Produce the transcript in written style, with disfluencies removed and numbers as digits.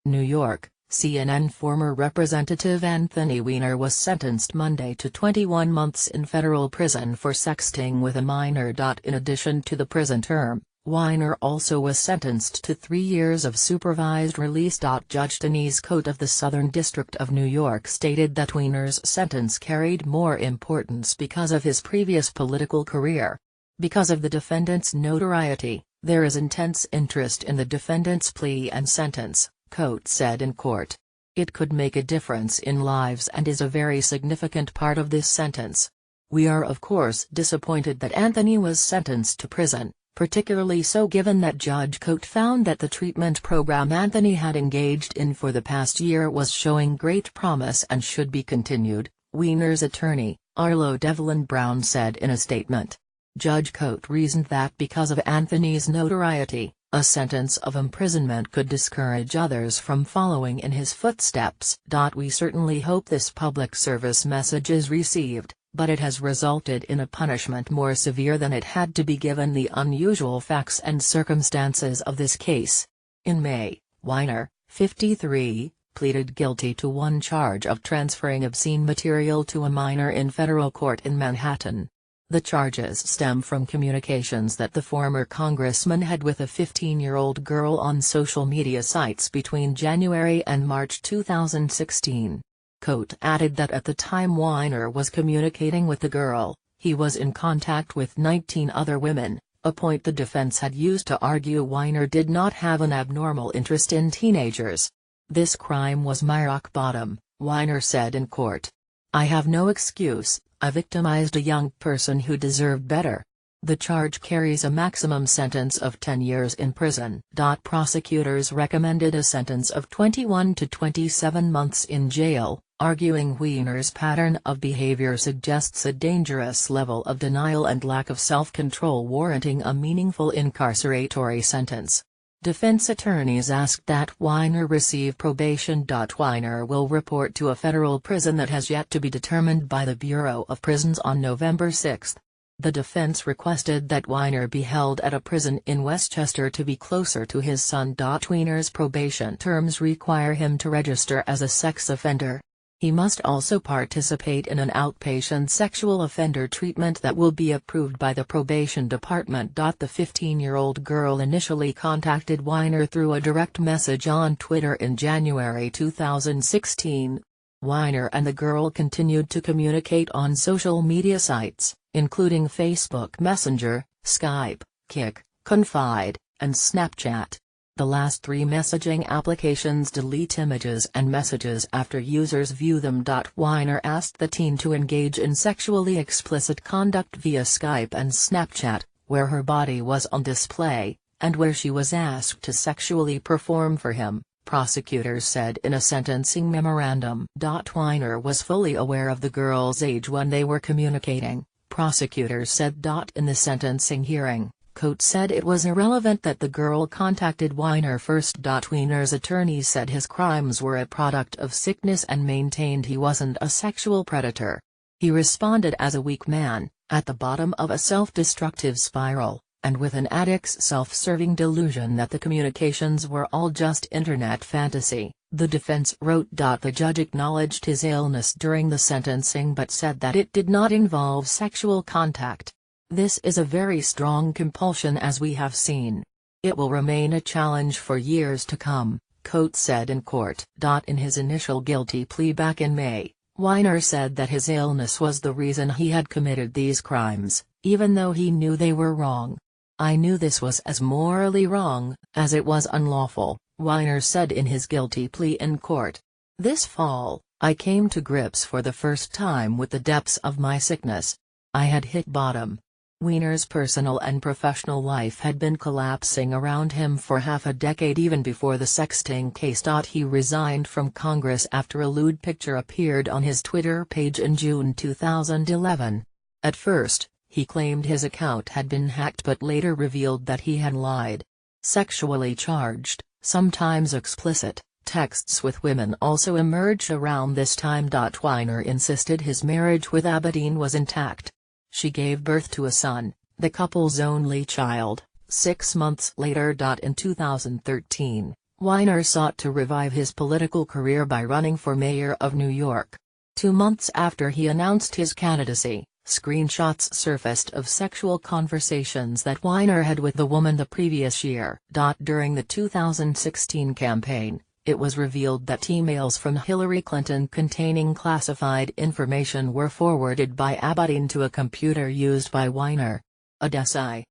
New York, CNN former Representative Anthony Weiner was sentenced Monday to 21 months in federal prison for sexting with a minor. In addition to the prison term, Weiner also was sentenced to 3 years of supervised release. Judge Denise Cote of the Southern District of New York stated that Weiner's sentence carried more importance because of his previous political career. Because of the defendant's notoriety, there is intense interest in the defendant's plea and sentence, Cote said in court. It could make a difference in lives and is a very significant part of this sentence. We are of course disappointed that Anthony was sentenced to prison, particularly so given that Judge Cote found that the treatment program Anthony had engaged in for the past year was showing great promise and should be continued, Weiner's attorney, Devlin-Brown said in a statement. Judge Cote reasoned that because of Anthony's notoriety, a sentence of imprisonment could discourage others from following in his footsteps. We certainly hope this public service message is received, but it has resulted in a punishment more severe than it had to be given the unusual facts and circumstances of this case. In May, Weiner, 53, pleaded guilty to one charge of transferring obscene material to a minor in federal court in Manhattan. The charges stem from communications that the former congressman had with a 15-year-old girl on social media sites between January and March 2016. Cote added that at the time Weiner was communicating with the girl, he was in contact with 19 other women, a point the defense had used to argue Weiner did not have an abnormal interest in teenagers. This crime was my rock bottom, Weiner said in court. I have no excuse, I victimized a young person who deserved better. The charge carries a maximum sentence of 10 years in prison. Prosecutors recommended a sentence of 21 to 27 months in jail, arguing Weiner's pattern of behavior suggests a dangerous level of denial and lack of self-control warranting a meaningful incarceratory sentence. Defense attorneys asked that Weiner receive probation. Weiner will report to a federal prison that has yet to be determined by the Bureau of Prisons on November 6. The defense requested that Weiner be held at a prison in Westchester to be closer to his son. Weiner's probation terms require him to register as a sex offender. He must also participate in an outpatient sexual offender treatment that will be approved by the probation department. The 15-year-old girl initially contacted Weiner through a direct message on Twitter in January 2016. Weiner and the girl continued to communicate on social media sites, including Facebook Messenger, Skype, Kik, Confide, and Snapchat. The last 3 messaging applications delete images and messages after users view them. Weiner asked the teen to engage in sexually explicit conduct via Skype and Snapchat, where her body was on display, and where she was asked to sexually perform for him, prosecutors said in a sentencing memorandum. Weiner was fully aware of the girl's age when they were communicating, prosecutors said. In the sentencing hearing, Cote said it was irrelevant that the girl contacted Weiner first. Weiner's attorney said his crimes were a product of sickness and maintained he wasn't a sexual predator. He responded as a weak man, at the bottom of a self-destructive spiral, and with an addict's self-serving delusion that the communications were all just internet fantasy, the defense wrote. The judge acknowledged his illness during the sentencing but said that it did not involve sexual contact. This is a very strong compulsion as we have seen. It will remain a challenge for years to come, Cote said in court. In his initial guilty plea back in May, Weiner said that his illness was the reason he had committed these crimes, even though he knew they were wrong. I knew this was as morally wrong as it was unlawful, Weiner said in his guilty plea in court. This fall, I came to grips for the first time with the depths of my sickness. I had hit bottom. Weiner's personal and professional life had been collapsing around him for half a decade even before the sexting case. He resigned from Congress after a lewd picture appeared on his Twitter page in June 2011. At first, he claimed his account had been hacked but later revealed that he had lied. Sexually charged, sometimes explicit, texts with women also emerged around this time. Weiner insisted his marriage with Abedin was intact. She gave birth to a son, the couple's only child, 6 months later. In 2013, Weiner sought to revive his political career by running for mayor of New York. 2 months after he announced his candidacy, screenshots surfaced of sexual conversations that Weiner had with the woman the previous year. During the 2016 campaign, it was revealed that emails from Hillary Clinton containing classified information were forwarded by Aberdeen to a computer used by Weiner. A DSI,